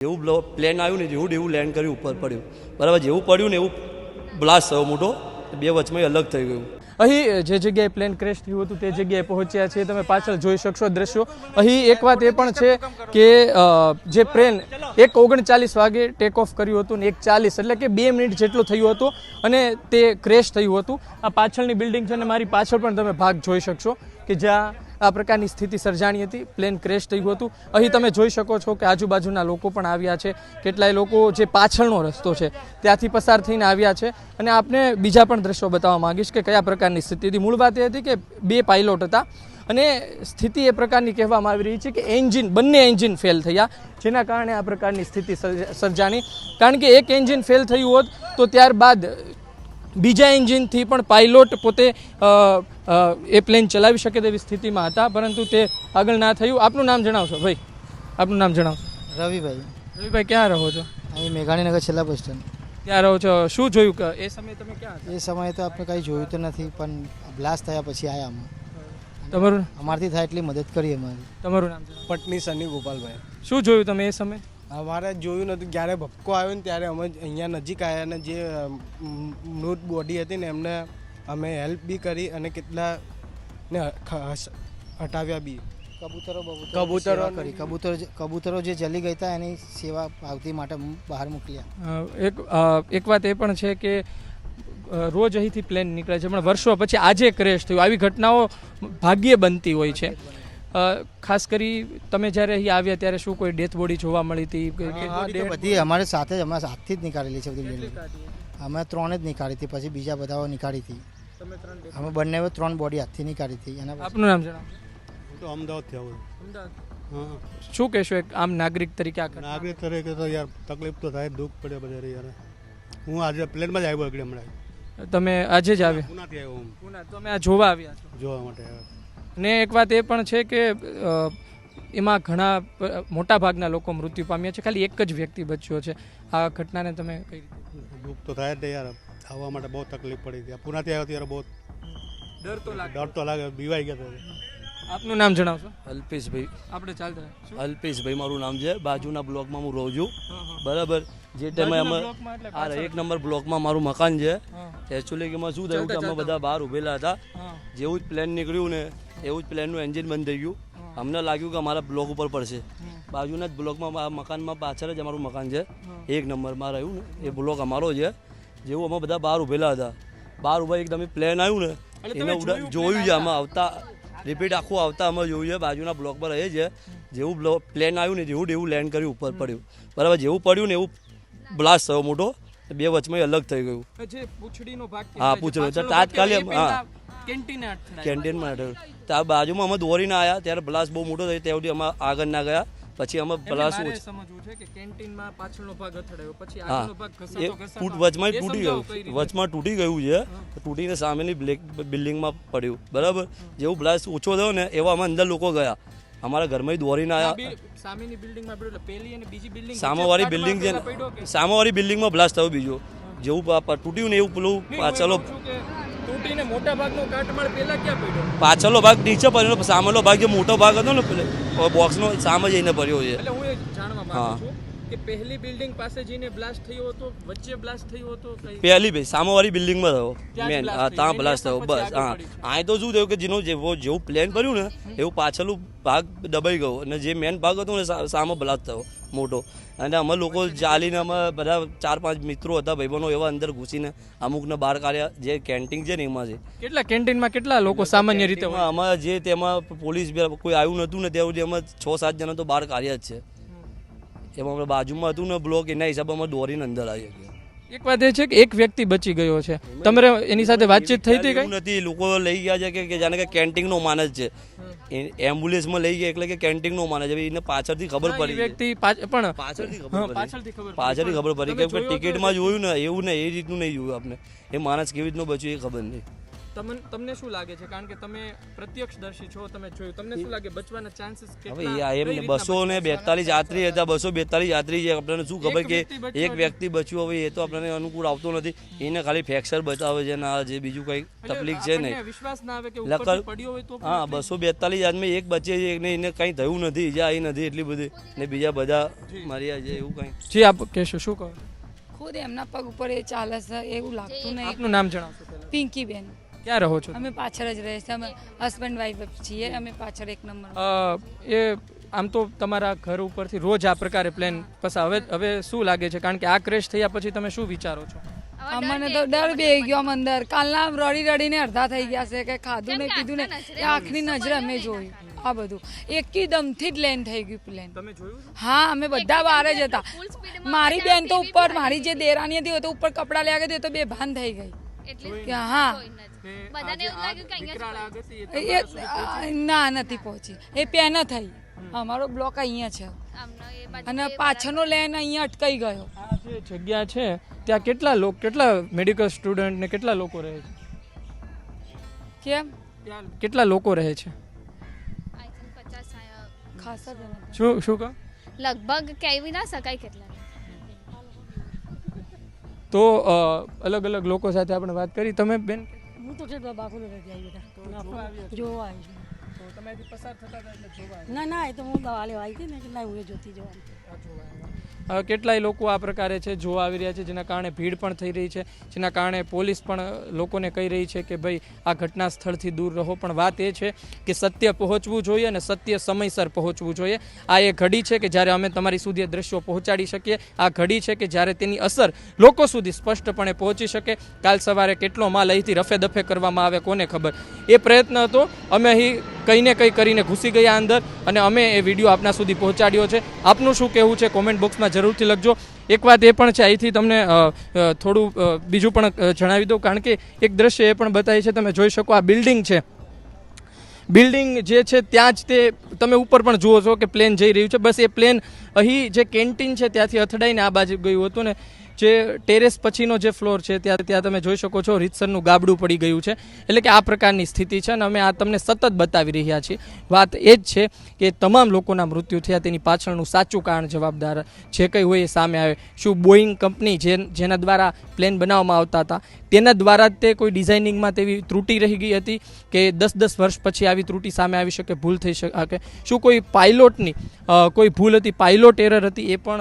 જેવું પ્લેન આવ્યું ને જેવું લેન્ડ કર્યું ઉપર પડ્યું બરાબર, જેવું પડ્યું ને એવું બ્લાસ્ટ થયો મોટો, બે વચમાં અલગ થઈ ગયું. અહીં જે જગ્યાએ પ્લેન ક્રેશ થયું હતું તે જગ્યાએ પહોંચ્યા છે. તમે પાછળ જોઈ શકશો દ્રશ્યો. અહીં એક વાત એ પણ છે કે જે પ્લેન 1:39 વાગે ટેક ઓફ કર્યું હતું ને 1:40 એટલે કે 2 મિનિટ જેટલું થયું હતું અને તે ક્રેશ થયું હતું. આ પાછળની બિલ્ડિંગ છે અને મારી પાછળ પણ તમે ભાગ જોઈ શકશો કે જ્યાં આ પ્રકારની સ્થિતિ સર્જાણી હતી. પ્લેન ક્રેશ થયું હતું. અહીં તમે જોઈ શકો છો કે આજુબાજુના લોકો પણ આવ્યા છે. કેટલાય લોકો જે પાછળનો રસ્તો છે ત્યાંથી પસાર થઈને આવ્યા છે અને આપને બીજા પણ દ્રશ્યો બતાવવા માંગીશ કે કયા પ્રકારની સ્થિતિ હતી. મૂળ વાત એ હતી કે 2 પાયલોટ હતા અને સ્થિતિ એ પ્રકારની કહેવામાં આવી રહી છે કે બંને એન્જિન ફેલ થયા, જેના કારણે આ પ્રકારની સ્થિતિ સર્જાણી. કારણ કે એક એન્જિન ફેલ થયું હોત તો ત્યારબાદ બીજા એન્જિનથી પણ પાયલોટ પોતે એ પ્લેન ચલાવી શકે તેવી સ્થિતિમાં હતા, પરંતુ તે આગળ ના થયું. આપનું નામ જણાવશો ભાઈ? આપનું નામ જણાવશો? રવિભાઈ. રવિભાઈ, ક્યાં રહો છો? અહીં મેઘાણીનગર છેલ્લા બસ સ્ટેન્ડ. ત્યાં રહો છો. શું જોયું કે એ સમયે તમે ક્યાં હતા? એ સમયે તો આપણે કંઈ જોયું તો નથી, પણ બ્લાસ્ટ થયા પછી આવ્યા અમે. તમારું? અમારથી થાય એટલી મદદ કરી અમારી. તમારું નામ જણાવો? પટની સની ગોપાલભાઈ. શું જોયું તમે એ સમયે? અમારે જોયું નહોતું, જ્યારે ભપકો આવ્યો ને ત્યારે અમે અહીંયા નજીક આવ્યા અને જે મૃત બોડી હતી ને એમને અમે હેલ્પ બી કરી અને કેટલાને હટાવ્યા બી. કબૂતરો કરી. કબૂતરો જે જલી ગઈ હતા એની સેવા આવતી માટે બહાર મોકલ્યા. એક વાત એ પણ છે કે રોજ અહીંથી પ્લેન નીકળે છે, પણ વર્ષો પછી આજે ક્રેશ થયું. આવી ઘટનાઓ ભાગ્યે બનતી હોય છે. ખાસ કરી તમે જ્યારે અહીં આવ્યા ત્યારે શું કોઈ ડેથ બોડી જોવા મળી હતી? બધી અમારે સાથે જ, અમારા હાથથી જ નીકાળેલી છે બધી. અમે 3 જ નીકાળી હતી, પછી બીજા બધાઓ નીકાળી હતી. અમે બંને 3 બોડી હાથથી નીકાળી હતી. આપનું નામ જણાવો? હું તો અમદાવાદથી આવું. હા, શું કહેશો એક આમ નાગરિક તરીકે? નાગરિક તરીકે તો યાર તકલીફ તો થાય, દુઃખ પડે બધા યાર. હું આજે પ્લેનમાં જ આવ્યો એકડે હમણાં. તમે આજે જ આવ્યા? પુનાથી આવ્યો હું. પુના. તો અમે આ જોવા આવ્યા છો? જોવા માટે આવ્યો. ને એક વાત એ પણ છે કે એમાં ઘણા મોટા ભાગના લોકો મૃત્યુ પામ્યા છે, ખાલી એક જ વ્યક્તિ બચ્યો છે. આ ઘટનાને તમે કઈ રીતે? દુઃખ તો થાય જ યાર. આવવા માટે બહુ તકલીફ પડી હતી. પુનાથી આવ્યો ત્યારે બહુ ડર તો લાગે, બીવાઈ ગયા. આપનું નામ જણાવશો? અલ્પેશભાઈ. આપણે ચાલતા અલ્પેશભાઈ મારું નામ છે. બાજુના બ્લોકમાં હું રહું છું. બરાબર. જે ટાઈમે અમે આ 1 નંબર બ્લોકમાં મારું મકાન છે. એકચ્યુઅલી એમાં શું થયું કે અમે બધા બહાર ઉભેલા હતા. જેવું જ પ્લેન નીકળ્યું ને એવું જ પ્લેનનું એન્જિન બંધ થઈ ગયું. અમને લાગ્યું કે અમારા બ્લોક ઉપર પડશે. બાજુના જ બ્લોકમાં મકાનમાં પાછળ જ અમારું મકાન છે. 1 નંબરમાં રહ્યું ને એ બ્લોક અમારો છે. જેવું અમે બધા બહાર ઉભેલા હતા, બહાર ઉભા એકદમ પ્લેન આવ્યું ને એને જોયું છે. અમે આવતા રિપીટ આખું આવતા અમે જોયું છે. બાજુના બ્લોક પર રહે છે. જેવું પ્લેન આવ્યું ને જેવું લેન્ડ કર્યું ઉપર પડ્યું બરાબર, જેવું પડ્યું ને એવું બ્લાસ્ટ થયો મોટો, બે વચમાં અલગ થઈ ગયું. હા, પૂછડો તાત્કાલિક કેન્ટીનમાં ત્યાં બાજુમાં અમે દોરીને આવ્યા ત્યારે બ્લાસ્ટ બહુ મોટો થયો. ત્યાંથી અમે આગળ ના ગયા. પછી અમે બ્લાસ્ટ વચમાં તૂટી ગયું. વચમાં તૂટી ગયું છે. તૂટીને સામેની બિલ્ડિંગમાં પડ્યું બરાબર. જેવું બ્લાસ્ટ ઓછો થયો ને એવા અમે અંદર લોકો ગયા. અમારા ઘરમાં દોરીને આવ્યા. સામેવાળી બિલ્ડિંગમાં બ્લાસ્ટ થયો બીજો. જેવું તૂટ્યું ને એવું પેલું પાછળનો ભાગ નીચે પડ્યો. સામેનો ભાગ જે મોટો ભાગ હતો ને બોક્સનો સામે જઈને પડ્યો છે. હા, પહેલી બિલ્ડિંગ પાસે જઈને બ્લાસ્ટ થયો હતો, વચ્ચે બ્લાસ્ટ થયો હતો. પહેલી ભાઈ સામેવાળી બિલ્ડિંગમાં થયો મેન. ત્યાં બ્લાસ્ટ થયો બસ. હા, અહીં તો શું થયું કે જેવું પ્લેન પડ્યું ને એવું પાછળનું ભાગ દબાઈ ગયો અને જે મેન ભાગ હતો ને સામે બ્લાસ્ટ થયો મોટો. અને અમે લોકો ચાલીને અમે બધા 4-5 મિત્રો હતા ભાઈબંધો, એવા અંદર ઘૂસીને અમુકને બહાર કાઢ્યા. જે કેન્ટીન છે ને એમાં છે. કેટલા કેન્ટીનમાં કેટલા લોકો સામાન્ય રીતે? અમે જે તેમાં પોલીસ કોઈ આવ્યું નહોતું ને ત્યાં સુધી અમે 6-7 જણા તો બહાર કાઢ્યા જ છે. એમાં આપણે બાજુમાં હતું ને બ્લોક, એના હિસાબે અમે દોરીને અંદર આવી ગયા. એક વાત એ છે કે એક વ્યક્તિ બચી ગયો છે. તમારે એની સાથે વાતચીત થઈ હતી? કઈ નથી. લોકો લઈ ગયા છે કે જાણે કે કેન્ટીનનો માણસ છે. એમ્બ્યુલન્સમાં લઈ ગયા એટલે કે કેન્ટીનનો માણસ છે. એને પાછળથી ખબર પડી. વ્યક્તિ પણ પાછળથી ખબર પડી કેમ કે ટિકિટમાં જોયું ને એવું ને એ રીતનું નહીં જોયું આપણે. એ માણસ કેવી રીતનું બચ્યું એ ખબર નહીં. તમને શું લાગે છે, કારણ કે તમે પ્રત્યક્ષદર્શી છો, તમે જોયું, તમને શું લાગે બચવાના ચાન્સીસ હવે એમને 242 યાત્રી હતા, 242 યાત્રી છે, આપણને શું ખબર કે એક વ્યક્તિ બચ્યું, હવે એ તો આપણને અનુકૂળ આવતો નથી, એને ખાલી ફ્રેક્ચર બતાવે છે ને જે બીજું કઈ તકલીફ છે નહીં. વિશ્વાસ ના આવે કે ઉપરથી પડ્યો હોય તો હા 242 આદમી એક બચે છે, એને કંઈ થયું નથી, ઈજા આવી નથી એટલી બધી, ને બીજા બધા મર્યા છે એવું કંઈ. જી આપ કહેશો, શું કહો? ખુદ એમના પગ ઉપર એ ચાલે છે એવું લાગતું નહીં. આપનું નામ જણાવશો પહેલા? પિંકીબેન. ક્યાં રહો છો? અમે પાછળ જ રહીએ છીએ, અમે હસબન્ડ વાઈફ છીએ, અમે પાછળ 1 નંબર. એ આમ તો તમારા ઘર ઉપરથી રોજ આ પ્રકારે પ્લેન પસાર, હવે શું લાગે છે, કારણ કે આ ક્રેશ થયા પછી તમે શું વિચારો છો? અમને તો ડર બેહી ગયો આમ અંદર. કાલના આમ રડી રડીને અડધા થઈ ગયા છે કે ખાધું નહીં પીધું નહીં, એ આંખની નજરે અમે જોયું આ બધું. એકદમથી જ લેન્ડ થઈ ગયું પ્લેન. તમે જોયું? હા અમે બધા બહાર જ હતા. મારી બેન તો ઉપર, મારી જે દેરાની હતી તો ઉપર કપડાં લેવા ગઈ તો બેભાન થઈ ગઈ કે હા ના નથી પહોંચી. એ પેન થઈ, અમારો બ્લોક અહીંયા છે અને પાછળનો લેન અહીંયા અટકાઈ ગયો. આ જે જગ્યા છે ત્યાં કેટલા મેડિકલ સ્ટુડન્ટ ને કેટલા લોકો રહે છે? કેમ? ત્યાં કેટલા લોકો રહે છે? ખાસા જણા. શું કહો? લગભગ કહેવી ના શકાય કેટલા. તો અલગ અલગ લોકો સાથે આપણે વાત કરી. તમે બેન? હું તો છે બાકુલ નથી આવી બેટા, જોવા આવી છું. તો તમે અહીંથી પસાર થતા હતા એટલે જોવા ના ના, એ તો હું દવા લેવા આવી હતી ને, કે ના હું એ જોતી જવાનું. કેટલાય લોકો આ પ્રકારે છે જોવા આવી રહ્યા છે, જેના કારણે ભીડ પણ થઈ રહી છે, જેના કારણે પોલીસ પણ લોકોને કહી રહી છે કે ભાઈ આ ઘટના સ્થળથી દૂર રહો. પણ વાત એ છે કે સત્ય પહોંચવું જોઈએ અને સત્ય સમયસર પહોંચવું જોઈએ. આ એ ઘડી છે કે જ્યારે અમે તમારી સુધી એ દ્રશ્યો પહોંચાડી શકીએ. આ ઘડી છે કે જ્યારે તેની અસર લોકો સુધી સ્પષ્ટપણે પહોંચી શકે. કાલ સવારે કેટલો માલ અહીંથી રફે દફે કરવામાં આવે કોને ખબર. એ પ્રયત્ન હતો. અમે અહીં કંઈ ને કંઈ કરીને ઘૂસી ગયા અંદર અને અમે એ વિડીયો આપના સુધી પહોંચાડ્યો છે. આપનું શું કહેવું છે કોમેન્ટ બોક્સમાં જરૂરથી લખજો. એક વાત એ પણ છે, અહીંથી તમને થોડું બીજું પણ જણાવી દઉં, કારણ કે એક દ્રશ્ય એ પણ બતાવી છે, તમે જોઈ શકો આ બિલ્ડિંગ છે. બિલ્ડિંગ જે છે ત્યાં જ તે તમે ઉપર પણ જુઓ છો કે પ્લેન જઈ રહ્યું છે. બસ એ પ્લેન અહીં જે કેન્ટીન છે ત્યાંથી અથડાઈને આ બાજુ ગયું હતું ને જે ટેરેસ પછીનો જે ફ્લોર છે ત્યાં તમે જોઈ શકો છો રીતસરનું ગાબડું પડી ગયું છે. એટલે કે આ પ્રકારની સ્થિતિ છે અને અમે આ તમને સતત બતાવી રહ્યા છીએ. વાત એ જ છે કે તમામ લોકોના મૃત્યુ થયા તેની પાછળનું સાચું કારણ જવાબદાર જે કંઈ હોય એ સામે આવે. શું બોઈંગ કંપની જેના દ્વારા પ્લેન બનાવવામાં આવતા હતા તેના દ્વારા જ તે કોઈ ડિઝાઇનિંગમાં તેવી ત્રુટિ રહી ગઈ હતી કે 10-10 વર્ષ પછી આવી ત્રુટિ સામે આવી શકે, ભૂલ થઈ શકે? શું કોઈ પાયલોટની કોઈ ભૂલ હતી, પાયલોટ એરર હતી? એ પણ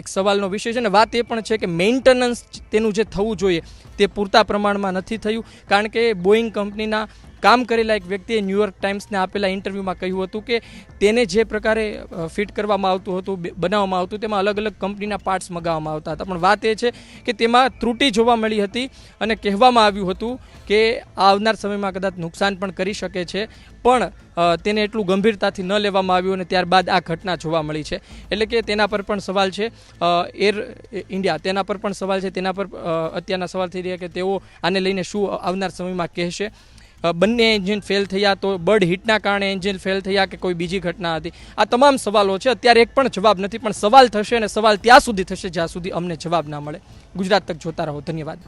એક સવાલનો વિષય છે. ને વાત એ પણ છે કે મેન્ટેનન્સ તેનું જે થવું જોઈએ તે પૂરતા પ્રમાણમાં નથી થયું. કારણ કે બોઈંગ કંપનીના કામ કરેલા એક વ્યક્તિએ ન્યૂયોર્ક ટાઈમ્સને આપેલા ઇન્ટરવ્યૂમાં કહ્યું હતું કે તેને જે પ્રકારે ફિટ કરવામાં આવતું હતું, બનાવવામાં આવતું, તેમાં અલગ અલગ કંપનીના પાર્ટ્સ મગાવવામાં આવતા હતા. પણ વાત એ છે કે તેમાં ત્રુટિ જોવા મળી હતી અને કહેવામાં આવ્યું હતું કે આવનાર સમયમાં કદાચ નુકસાન પણ કરી શકે છે, પણ તેને એટલું ગંભીરતાથી ન લેવામાં આવ્યું અને ત્યારબાદ આ ઘટના જોવા મળી છે. એટલે કે તેના પર પણ સવાલ છે. એર ઇન્ડિયા તેના પર પણ સવાલ છે. તેના પર અત્યારના સવાલ થઈ રહ્યા કે તેઓ આને લઈને શું આવનાર સમયમાં કહેશે. બંને એન્જિન ફેલ થયા તો બર્ડ હિટના કારણે એન્જિન ફેલ થયા કે કોઈ બીજી ઘટના હતી? આ તમામ સવાલો છે. અત્યારે એક પણ જવાબ નથી, પણ સવાલ થશે અને સવાલ ત્યાં સુધી થશે જ્યાં સુધી અમને જવાબ ના મળે. ગુજરાત તક જોતા રહો. ધન્યવાદ.